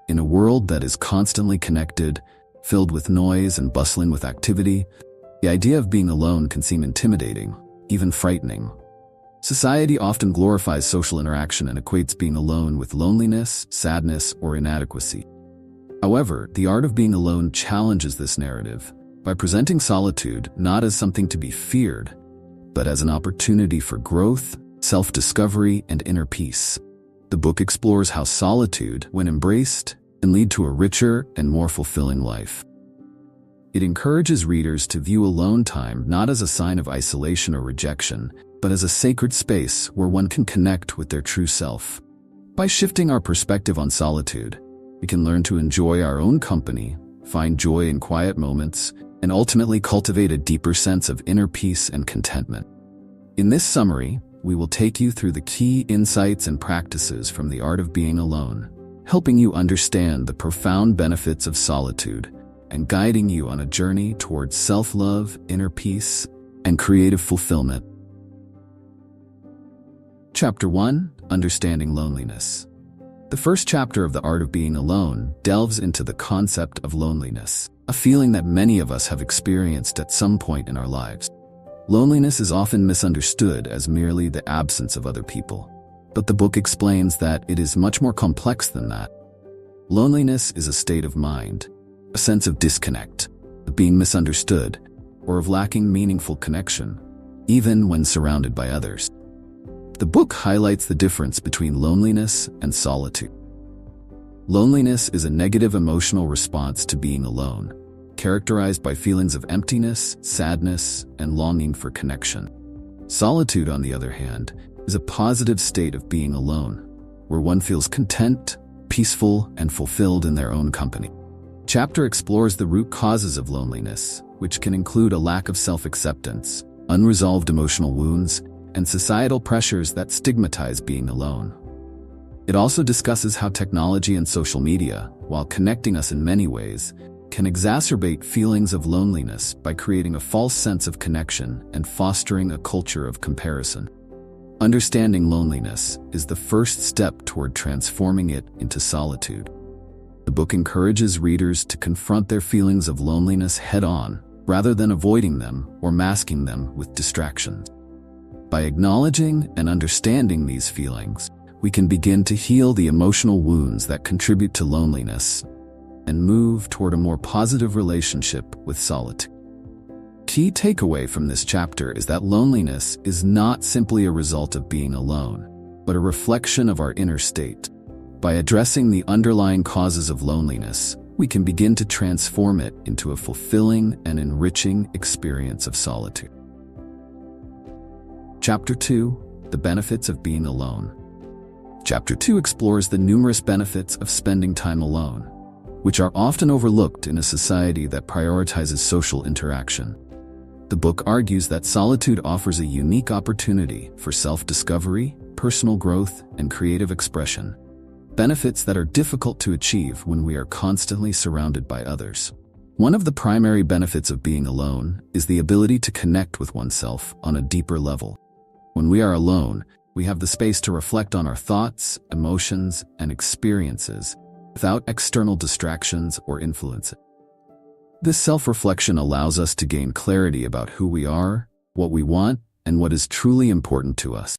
In a world that is constantly connected, filled with noise and bustling with activity, the idea of being alone can seem intimidating, even frightening. Society often glorifies social interaction and equates being alone with loneliness, sadness, or inadequacy. However, the art of being alone challenges this narrative by presenting solitude not as something to be feared, but as an opportunity for growth, self-discovery, and inner peace. The book explores how solitude, when embraced, can lead to a richer and more fulfilling life. It encourages readers to view alone time not as a sign of isolation or rejection, but as a sacred space where one can connect with their true self. By shifting our perspective on solitude, we can learn to enjoy our own company, find joy in quiet moments, and ultimately cultivate a deeper sense of inner peace and contentment. In this summary, we will take you through the key insights and practices from the art of being alone, helping you understand the profound benefits of solitude and guiding you on a journey towards self-love, inner peace, and creative fulfillment. Chapter 1: Understanding Loneliness. The first chapter of The Art of Being Alone delves into the concept of loneliness, a feeling that many of us have experienced at some point in our lives. Loneliness is often misunderstood as merely the absence of other people, but the book explains that it is much more complex than that. Loneliness is a state of mind, a sense of disconnect, of being misunderstood, or of lacking meaningful connection, even when surrounded by others. The book highlights the difference between loneliness and solitude. Loneliness is a negative emotional response to being alone, characterized by feelings of emptiness, sadness, and longing for connection. Solitude, on the other hand, is a positive state of being alone, where one feels content, peaceful, and fulfilled in their own company. Chapter explores the root causes of loneliness, which can include a lack of self-acceptance, unresolved emotional wounds, and societal pressures that stigmatize being alone. It also discusses how technology and social media, while connecting us in many ways, can exacerbate feelings of loneliness by creating a false sense of connection and fostering a culture of comparison. Understanding loneliness is the first step toward transforming it into solitude. The book encourages readers to confront their feelings of loneliness head-on, rather than avoiding them or masking them with distractions. By acknowledging and understanding these feelings, we can begin to heal the emotional wounds that contribute to loneliness and move toward a more positive relationship with solitude. Key takeaway from this chapter is that loneliness is not simply a result of being alone, but a reflection of our inner state. By addressing the underlying causes of loneliness, we can begin to transform it into a fulfilling and enriching experience of solitude. Chapter 2: The Benefits of Being Alone. Chapter 2 explores the numerous benefits of spending time alone, which are often overlooked in a society that prioritizes social interaction. The book argues that solitude offers a unique opportunity for self-discovery, personal growth, and creative expression, benefits that are difficult to achieve when we are constantly surrounded by others. One of the primary benefits of being alone is the ability to connect with oneself on a deeper level. When we are alone, we have the space to reflect on our thoughts, emotions, and experiences without external distractions or influences. This self-reflection allows us to gain clarity about who we are, what we want, and what is truly important to us.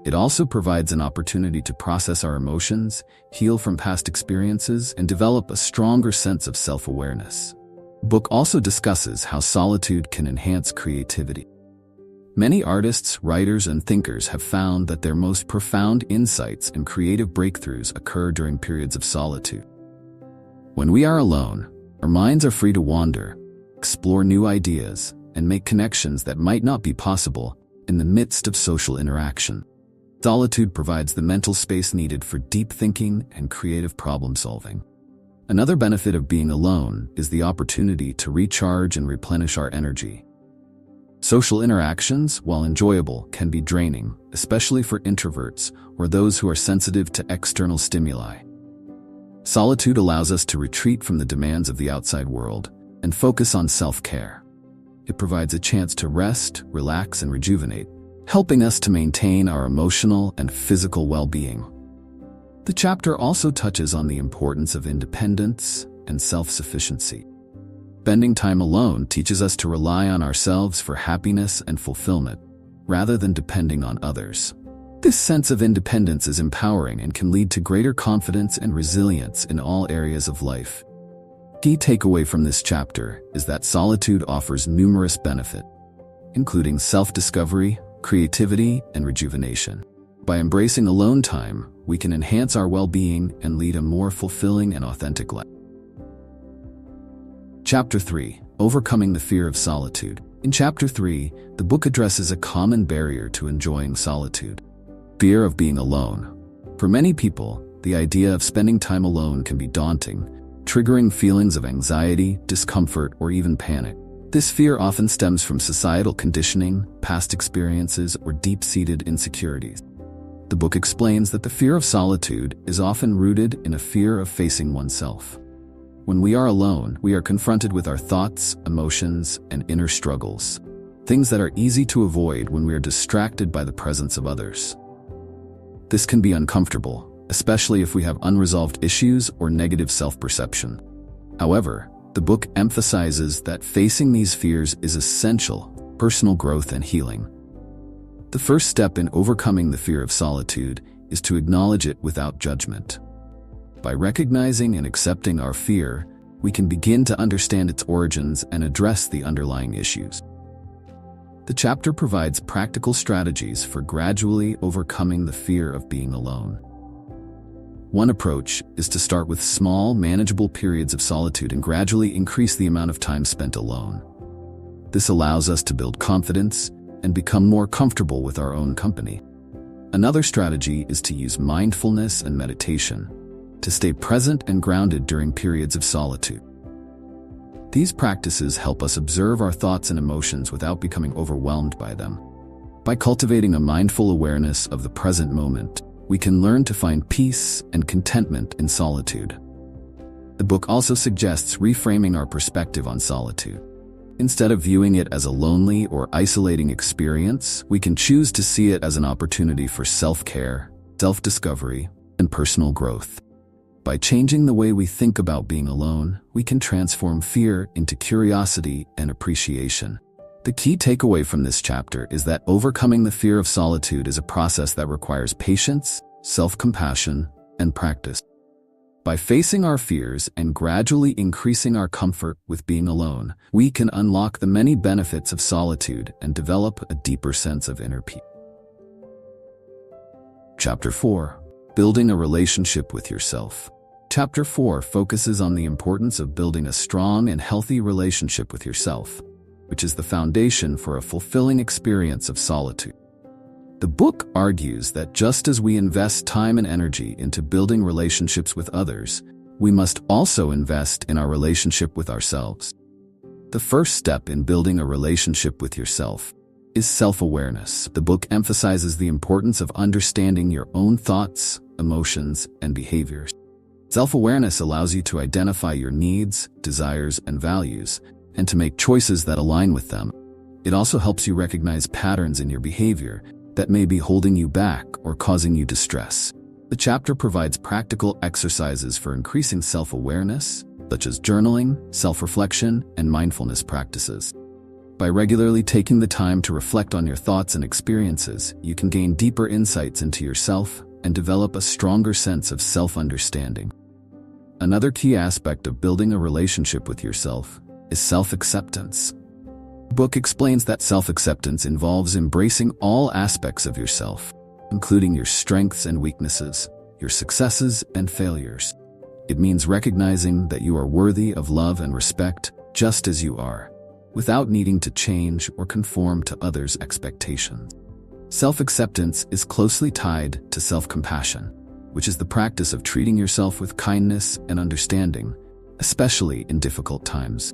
It also provides an opportunity to process our emotions, heal from past experiences, and develop a stronger sense of self-awareness. The book also discusses how solitude can enhance creativity. Many artists, writers, and thinkers have found that their most profound insights and creative breakthroughs occur during periods of solitude. When we are alone, our minds are free to wander, explore new ideas, and make connections that might not be possible in the midst of social interaction. Solitude provides the mental space needed for deep thinking and creative problem-solving. Another benefit of being alone is the opportunity to recharge and replenish our energy. Social interactions, while enjoyable, can be draining, especially for introverts or those who are sensitive to external stimuli. Solitude allows us to retreat from the demands of the outside world and focus on self-care. It provides a chance to rest, relax, and rejuvenate, helping us to maintain our emotional and physical well-being. The chapter also touches on the importance of independence and self-sufficiency. Spending time alone teaches us to rely on ourselves for happiness and fulfillment, rather than depending on others. This sense of independence is empowering and can lead to greater confidence and resilience in all areas of life. Key takeaway from this chapter is that solitude offers numerous benefits, including self-discovery, creativity, and rejuvenation. By embracing alone time, we can enhance our well-being and lead a more fulfilling and authentic life. Chapter 3. Overcoming the Fear of Solitude. In Chapter 3, the book addresses a common barrier to enjoying solitude: fear of being alone. For many people, the idea of spending time alone can be daunting, triggering feelings of anxiety, discomfort, or even panic. This fear often stems from societal conditioning, past experiences, or deep-seated insecurities. The book explains that the fear of solitude is often rooted in a fear of facing oneself. When we are alone, we are confronted with our thoughts, emotions, and inner struggles, things that are easy to avoid when we are distracted by the presence of others. This can be uncomfortable, especially if we have unresolved issues or negative self-perception. However, the book emphasizes that facing these fears is essential for personal growth and healing. The first step in overcoming the fear of solitude is to acknowledge it without judgment. By recognizing and accepting our fear, we can begin to understand its origins and address the underlying issues. The chapter provides practical strategies for gradually overcoming the fear of being alone. One approach is to start with small, manageable periods of solitude and gradually increase the amount of time spent alone. This allows us to build confidence and become more comfortable with our own company. Another strategy is to use mindfulness and meditation to stay present and grounded during periods of solitude. These practices help us observe our thoughts and emotions without becoming overwhelmed by them. By cultivating a mindful awareness of the present moment, we can learn to find peace and contentment in solitude. The book also suggests reframing our perspective on solitude. Instead of viewing it as a lonely or isolating experience, we can choose to see it as an opportunity for self-care, self-discovery, and personal growth. By changing the way we think about being alone, we can transform fear into curiosity and appreciation. The key takeaway from this chapter is that overcoming the fear of solitude is a process that requires patience, self-compassion, and practice. By facing our fears and gradually increasing our comfort with being alone, we can unlock the many benefits of solitude and develop a deeper sense of inner peace. Chapter 4. Building a relationship with yourself. Chapter 4 focuses on the importance of building a strong and healthy relationship with yourself, which is the foundation for a fulfilling experience of solitude. The book argues that just as we invest time and energy into building relationships with others, we must also invest in our relationship with ourselves. The first step in building a relationship with yourself is self-awareness. The book emphasizes the importance of understanding your own thoughts, emotions, and behaviors. Self-awareness allows you to identify your needs, desires, and values, and to make choices that align with them. It also helps you recognize patterns in your behavior that may be holding you back or causing you distress. The chapter provides practical exercises for increasing self-awareness, such as journaling, self-reflection, and mindfulness practices. By regularly taking the time to reflect on your thoughts and experiences, you can gain deeper insights into yourself and develop a stronger sense of self-understanding. Another key aspect of building a relationship with yourself is self-acceptance. The book explains that self-acceptance involves embracing all aspects of yourself, including your strengths and weaknesses, your successes and failures. It means recognizing that you are worthy of love and respect just as you are, without needing to change or conform to others' expectations. Self-acceptance is closely tied to self-compassion, which is the practice of treating yourself with kindness and understanding, especially in difficult times.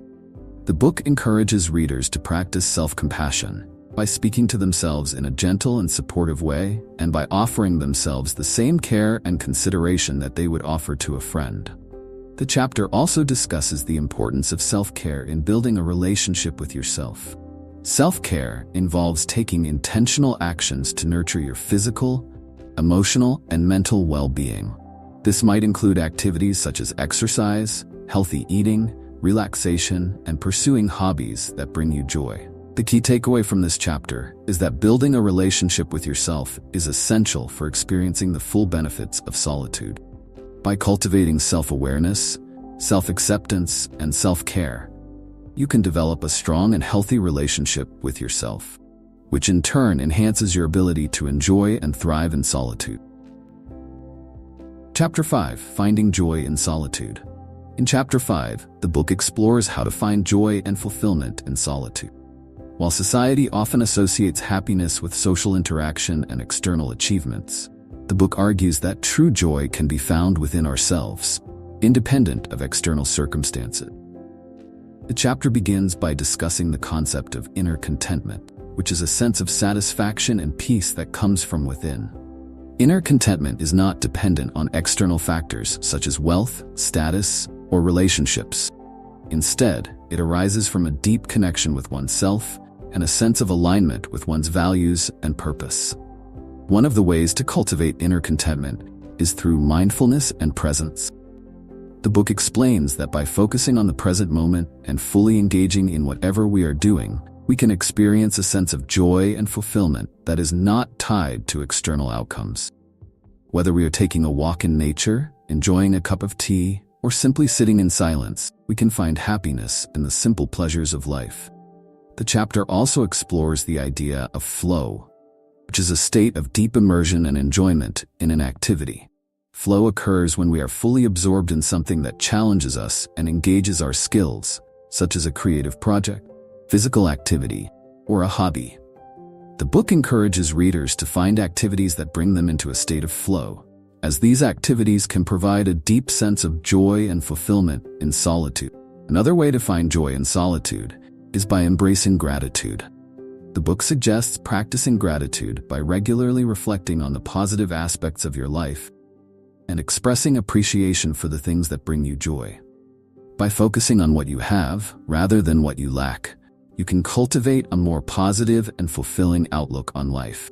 The book encourages readers to practice self-compassion by speaking to themselves in a gentle and supportive way and by offering themselves the same care and consideration that they would offer to a friend. The chapter also discusses the importance of self-care in building a relationship with yourself. Self-care involves taking intentional actions to nurture your physical, emotional, and mental well-being. This might include activities such as exercise, healthy eating, relaxation, and pursuing hobbies that bring you joy. The key takeaway from this chapter is that building a relationship with yourself is essential for experiencing the full benefits of solitude. By cultivating self-awareness, self-acceptance, and self-care, you can develop a strong and healthy relationship with yourself, which in turn enhances your ability to enjoy and thrive in solitude. Chapter 5: Finding Joy in Solitude. In Chapter 5, the book explores how to find joy and fulfillment in solitude. While society often associates happiness with social interaction and external achievements, the book argues that true joy can be found within ourselves, independent of external circumstances. The chapter begins by discussing the concept of inner contentment, which is a sense of satisfaction and peace that comes from within. Inner contentment is not dependent on external factors such as wealth, status, or relationships. Instead, it arises from a deep connection with oneself and a sense of alignment with one's values and purpose. One of the ways to cultivate inner contentment is through mindfulness and presence. The book explains that by focusing on the present moment and fully engaging in whatever we are doing, we can experience a sense of joy and fulfillment that is not tied to external outcomes. Whether we are taking a walk in nature, enjoying a cup of tea, or simply sitting in silence, we can find happiness in the simple pleasures of life. The chapter also explores the idea of flow, which is a state of deep immersion and enjoyment in an activity. Flow occurs when we are fully absorbed in something that challenges us and engages our skills, such as a creative project, physical activity, or a hobby. The book encourages readers to find activities that bring them into a state of flow, as these activities can provide a deep sense of joy and fulfillment in solitude. Another way to find joy in solitude is by embracing gratitude. The book suggests practicing gratitude by regularly reflecting on the positive aspects of your life and expressing appreciation for the things that bring you joy. By focusing on what you have rather than what you lack, you can cultivate a more positive and fulfilling outlook on life.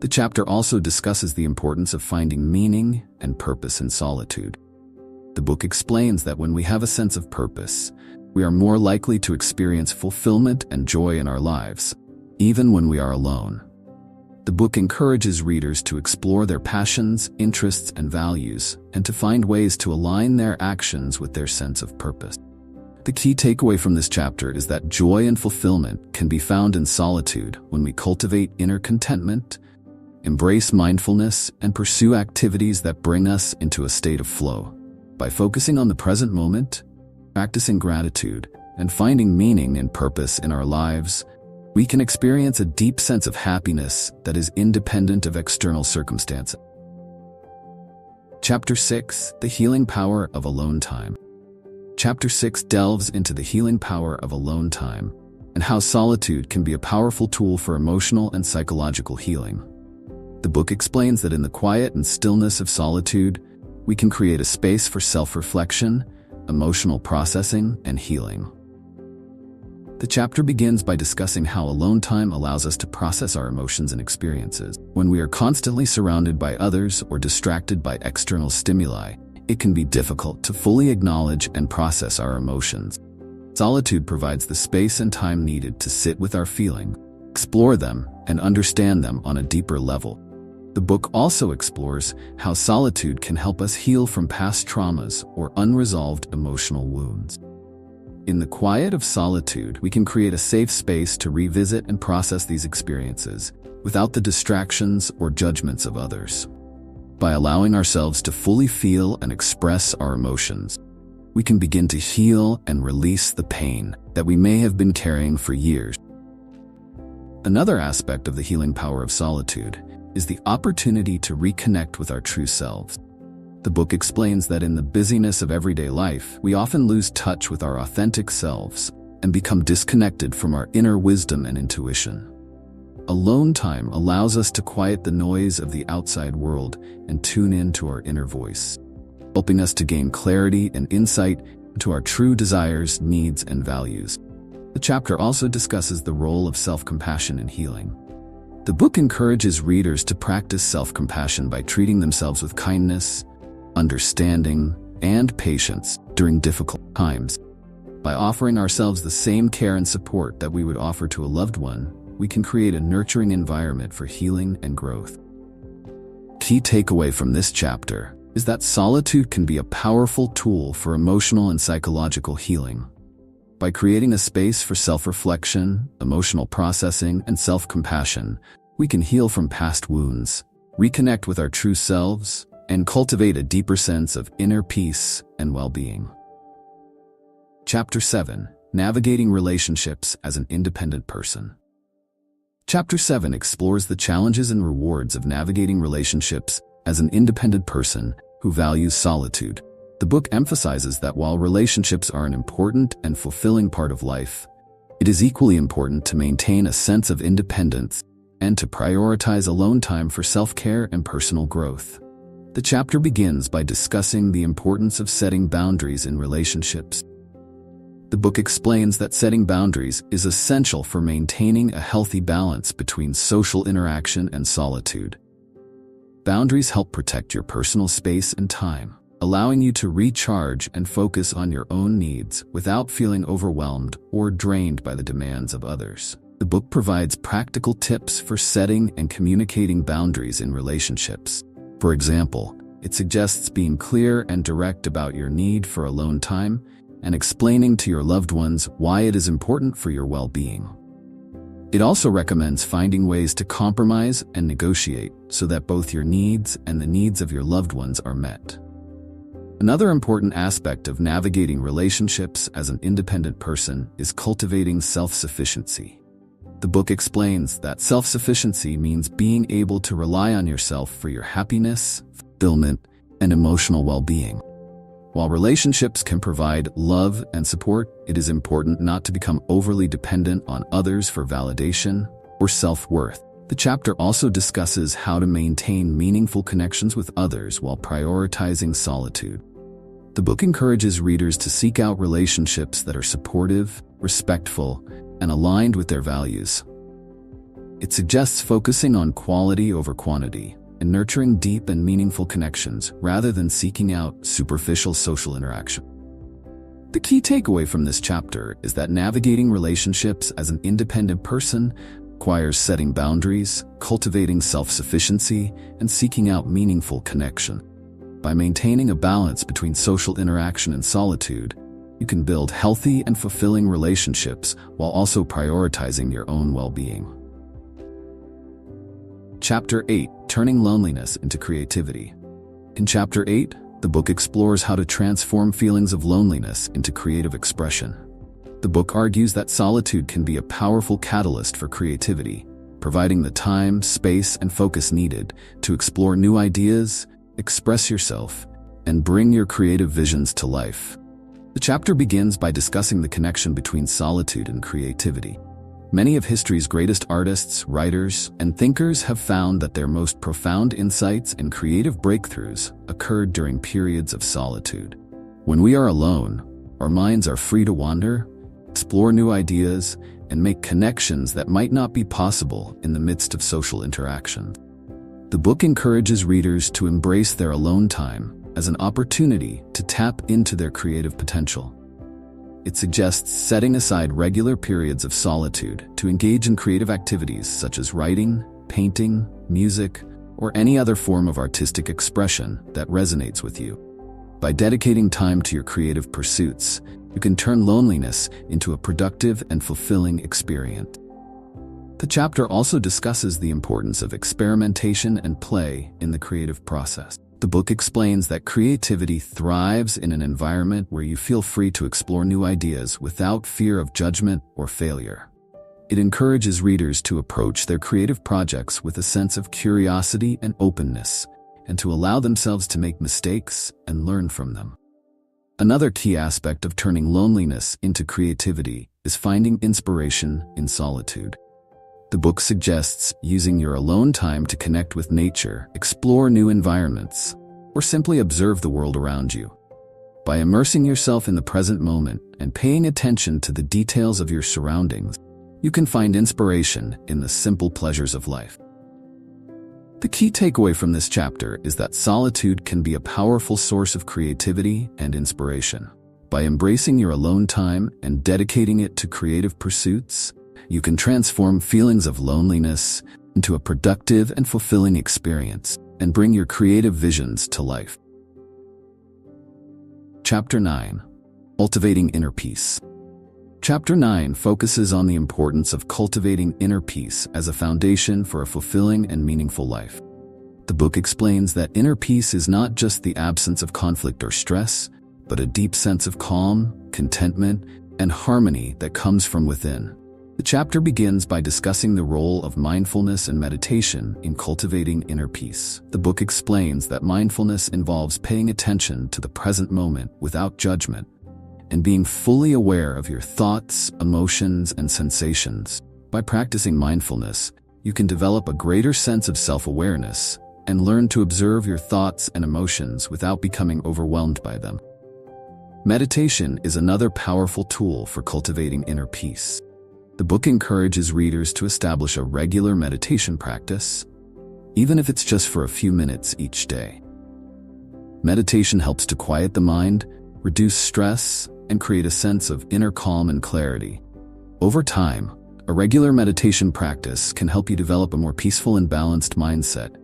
The chapter also discusses the importance of finding meaning and purpose in solitude. The book explains that when we have a sense of purpose, we are more likely to experience fulfillment and joy in our lives, even when we are alone. The book encourages readers to explore their passions, interests, and values, and to find ways to align their actions with their sense of purpose. The key takeaway from this chapter is that joy and fulfillment can be found in solitude when we cultivate inner contentment, embrace mindfulness, and pursue activities that bring us into a state of flow. By focusing on the present moment, practicing gratitude, and finding meaning and purpose in our lives, we can experience a deep sense of happiness that is independent of external circumstances. Chapter 6: The Healing Power of Alone Time. Chapter 6 delves into the healing power of alone time and how solitude can be a powerful tool for emotional and psychological healing. The book explains that in the quiet and stillness of solitude, we can create a space for self-reflection, emotional processing, and healing. The chapter begins by discussing how alone time allows us to process our emotions and experiences. When we are constantly surrounded by others or distracted by external stimuli, it can be difficult to fully acknowledge and process our emotions. Solitude provides the space and time needed to sit with our feelings, explore them, and understand them on a deeper level. The book also explores how solitude can help us heal from past traumas or unresolved emotional wounds. In the quiet of solitude, we can create a safe space to revisit and process these experiences without the distractions or judgments of others. By allowing ourselves to fully feel and express our emotions, we can begin to heal and release the pain that we may have been carrying for years. Another aspect of the healing power of solitude is the opportunity to reconnect with our true selves. The book explains that in the busyness of everyday life, we often lose touch with our authentic selves and become disconnected from our inner wisdom and intuition. Alone time allows us to quiet the noise of the outside world and tune in to our inner voice, helping us to gain clarity and insight into our true desires, needs, and values. The chapter also discusses the role of self-compassion in healing. The book encourages readers to practice self-compassion by treating themselves with kindness, understanding, and patience during difficult times. By offering ourselves the same care and support that we would offer to a loved one, we can create a nurturing environment for healing and growth. Key takeaway from this chapter is that solitude can be a powerful tool for emotional and psychological healing. By creating a space for self-reflection, emotional processing, and self-compassion, we can heal from past wounds, reconnect with our true selves, and cultivate a deeper sense of inner peace and well-being. Chapter 7. Navigating Relationships as an Independent Person. Chapter 7 explores the challenges and rewards of navigating relationships as an independent person who values solitude. The book emphasizes that while relationships are an important and fulfilling part of life, it is equally important to maintain a sense of independence and to prioritize alone time for self-care and personal growth. The chapter begins by discussing the importance of setting boundaries in relationships. The book explains that setting boundaries is essential for maintaining a healthy balance between social interaction and solitude. Boundaries help protect your personal space and time, allowing you to recharge and focus on your own needs without feeling overwhelmed or drained by the demands of others. The book provides practical tips for setting and communicating boundaries in relationships. For example, it suggests being clear and direct about your need for alone time and explaining to your loved ones why it is important for your well-being. It also recommends finding ways to compromise and negotiate so that both your needs and the needs of your loved ones are met. Another important aspect of navigating relationships as an independent person is cultivating self-sufficiency. The book explains that self-sufficiency means being able to rely on yourself for your happiness, fulfillment, and emotional well-being. While relationships can provide love and support, it is important not to become overly dependent on others for validation or self-worth. The chapter also discusses how to maintain meaningful connections with others while prioritizing solitude. The book encourages readers to seek out relationships that are supportive, respectful, and aligned with their values. It suggests focusing on quality over quantity and nurturing deep and meaningful connections rather than seeking out superficial social interaction. The key takeaway from this chapter is that navigating relationships as an independent person requires setting boundaries, cultivating self-sufficiency, and seeking out meaningful connection. By maintaining a balance between social interaction and solitude, you can build healthy and fulfilling relationships while also prioritizing your own well-being. Chapter 8. Turning Loneliness into Creativity. In Chapter 8, the book explores how to transform feelings of loneliness into creative expression. The book argues that solitude can be a powerful catalyst for creativity, providing the time, space, and focus needed to explore new ideas, express yourself, and bring your creative visions to life. The chapter begins by discussing the connection between solitude and creativity. Many of history's greatest artists, writers, and thinkers have found that their most profound insights and creative breakthroughs occurred during periods of solitude. When we are alone, our minds are free to wander, explore new ideas, and make connections that might not be possible in the midst of social interaction. The book encourages readers to embrace their alone time as an opportunity to tap into their creative potential. It suggests setting aside regular periods of solitude to engage in creative activities such as writing, painting, music, or any other form of artistic expression that resonates with you. By dedicating time to your creative pursuits, you can turn loneliness into a productive and fulfilling experience. The chapter also discusses the importance of experimentation and play in the creative process. The book explains that creativity thrives in an environment where you feel free to explore new ideas without fear of judgment or failure. It encourages readers to approach their creative projects with a sense of curiosity and openness, and to allow themselves to make mistakes and learn from them. Another key aspect of turning loneliness into creativity is finding inspiration in solitude. The book suggests using your alone time to connect with nature, explore new environments, or simply observe the world around you. By immersing yourself in the present moment and paying attention to the details of your surroundings, you can find inspiration in the simple pleasures of life. The key takeaway from this chapter is that solitude can be a powerful source of creativity and inspiration. By embracing your alone time and dedicating it to creative pursuits, you can transform feelings of loneliness into a productive and fulfilling experience and bring your creative visions to life. Chapter 9. Cultivating Inner Peace. Chapter 9 focuses on the importance of cultivating inner peace as a foundation for a fulfilling and meaningful life. The book explains that inner peace is not just the absence of conflict or stress, but a deep sense of calm, contentment, and harmony that comes from within. The chapter begins by discussing the role of mindfulness and meditation in cultivating inner peace. The book explains that mindfulness involves paying attention to the present moment without judgment and being fully aware of your thoughts, emotions, and sensations. By practicing mindfulness, you can develop a greater sense of self-awareness and learn to observe your thoughts and emotions without becoming overwhelmed by them. Meditation is another powerful tool for cultivating inner peace. The book encourages readers to establish a regular meditation practice, even if it's just for a few minutes each day. Meditation helps to quiet the mind, reduce stress, and create a sense of inner calm and clarity. Over time, a regular meditation practice can help you develop a more peaceful and balanced mindset,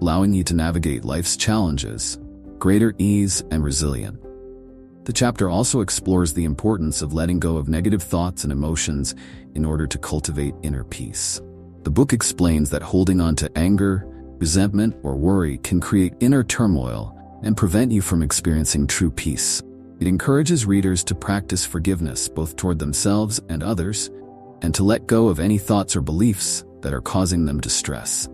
allowing you to navigate life's challenges, greater ease and resilience. The chapter also explores the importance of letting go of negative thoughts and emotions in order to cultivate inner peace. The book explains that holding on to anger, resentment, or worry can create inner turmoil and prevent you from experiencing true peace. It encourages readers to practice forgiveness both toward themselves and others, and to let go of any thoughts or beliefs that are causing them distress.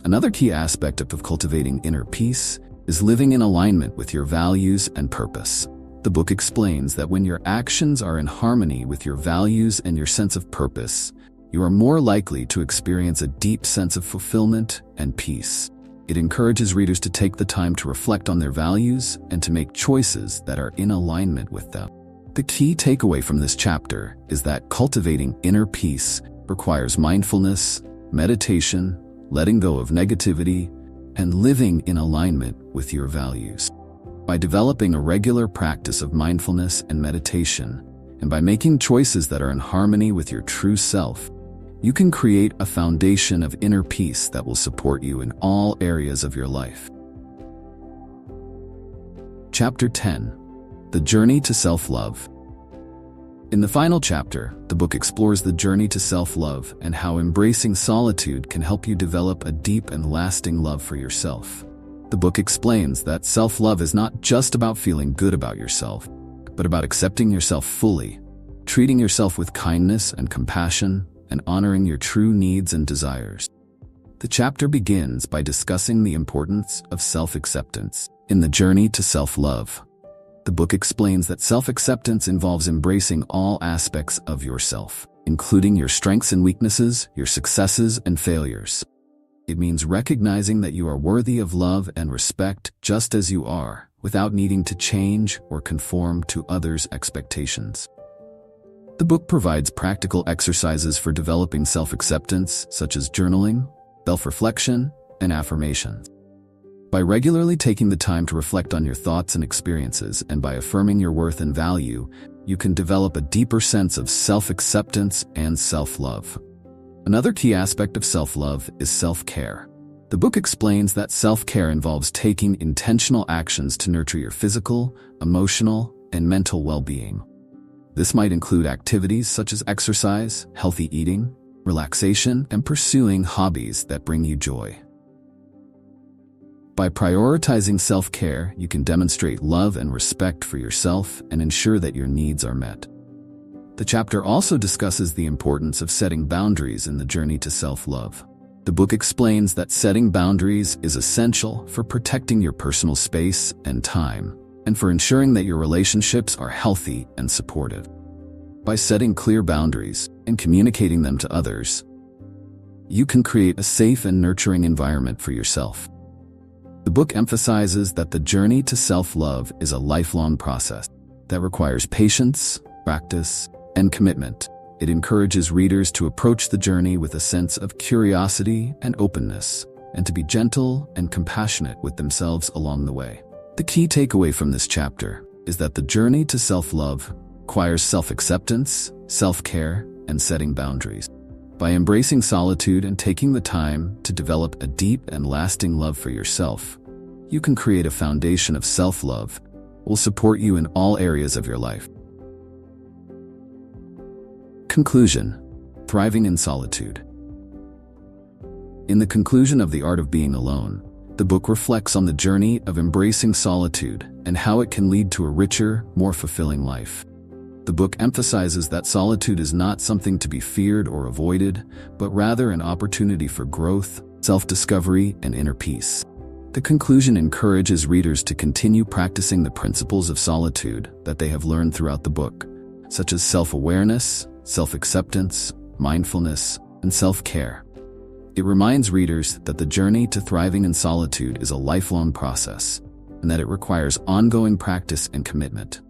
Another key aspect of cultivating inner peace is living in alignment with your values and purpose. The book explains that when your actions are in harmony with your values and your sense of purpose, you are more likely to experience a deep sense of fulfillment and peace. It encourages readers to take the time to reflect on their values and to make choices that are in alignment with them. The key takeaway from this chapter is that cultivating inner peace requires mindfulness, meditation, letting go of negativity, and living in alignment with your values. By developing a regular practice of mindfulness and meditation, and by making choices that are in harmony with your true self, you can create a foundation of inner peace that will support you in all areas of your life. Chapter 10. The Journey to Self-Love. In the final chapter, the book explores the journey to self-love and how embracing solitude can help you develop a deep and lasting love for yourself. The book explains that self-love is not just about feeling good about yourself, but about accepting yourself fully, treating yourself with kindness and compassion, and honoring your true needs and desires. The chapter begins by discussing the importance of self-acceptance in the journey to self-love. The book explains that self-acceptance involves embracing all aspects of yourself, including your strengths and weaknesses, your successes and failures. It means recognizing that you are worthy of love and respect just as you are, without needing to change or conform to others' expectations. The book provides practical exercises for developing self-acceptance, such as journaling, self-reflection, and affirmations. By regularly taking the time to reflect on your thoughts and experiences, and by affirming your worth and value, you can develop a deeper sense of self-acceptance and self-love. Another key aspect of self-love is self-care. The book explains that self-care involves taking intentional actions to nurture your physical, emotional, and mental well-being. This might include activities such as exercise, healthy eating, relaxation, and pursuing hobbies that bring you joy. By prioritizing self-care, you can demonstrate love and respect for yourself and ensure that your needs are met. The chapter also discusses the importance of setting boundaries in the journey to self-love. The book explains that setting boundaries is essential for protecting your personal space and time, and for ensuring that your relationships are healthy and supportive. By setting clear boundaries and communicating them to others, you can create a safe and nurturing environment for yourself. The book emphasizes that the journey to self-love is a lifelong process that requires patience, practice, and commitment. It encourages readers to approach the journey with a sense of curiosity and openness, and to be gentle and compassionate with themselves along the way. The key takeaway from this chapter is that the journey to self-love requires self-acceptance, self-care, and setting boundaries. By embracing solitude and taking the time to develop a deep and lasting love for yourself, you can create a foundation of self-love that will support you in all areas of your life. Conclusion: Thriving in Solitude. In the conclusion of The Art of Being Alone, the book reflects on the journey of embracing solitude and how it can lead to a richer, more fulfilling life. The book emphasizes that solitude is not something to be feared or avoided, but rather an opportunity for growth, self-discovery, and inner peace. The conclusion encourages readers to continue practicing the principles of solitude that they have learned throughout the book, such as self-awareness, self-acceptance, mindfulness, and self-care. It reminds readers that the journey to thriving in solitude is a lifelong process, and that it requires ongoing practice and commitment.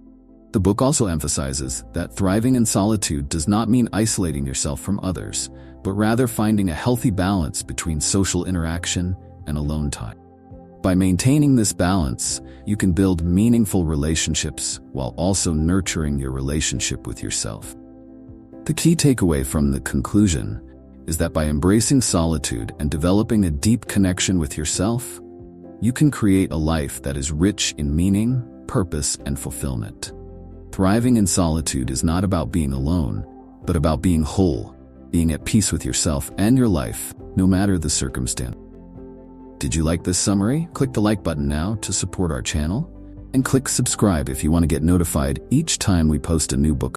The book also emphasizes that thriving in solitude does not mean isolating yourself from others, but rather finding a healthy balance between social interaction and alone time. By maintaining this balance, you can build meaningful relationships while also nurturing your relationship with yourself. The key takeaway from the conclusion is that by embracing solitude and developing a deep connection with yourself, you can create a life that is rich in meaning, purpose, and fulfillment. Thriving in solitude is not about being alone, but about being whole, being at peace with yourself and your life, no matter the circumstance. Did you like this summary? Click the like button now to support our channel, and click subscribe if you want to get notified each time we post a new book.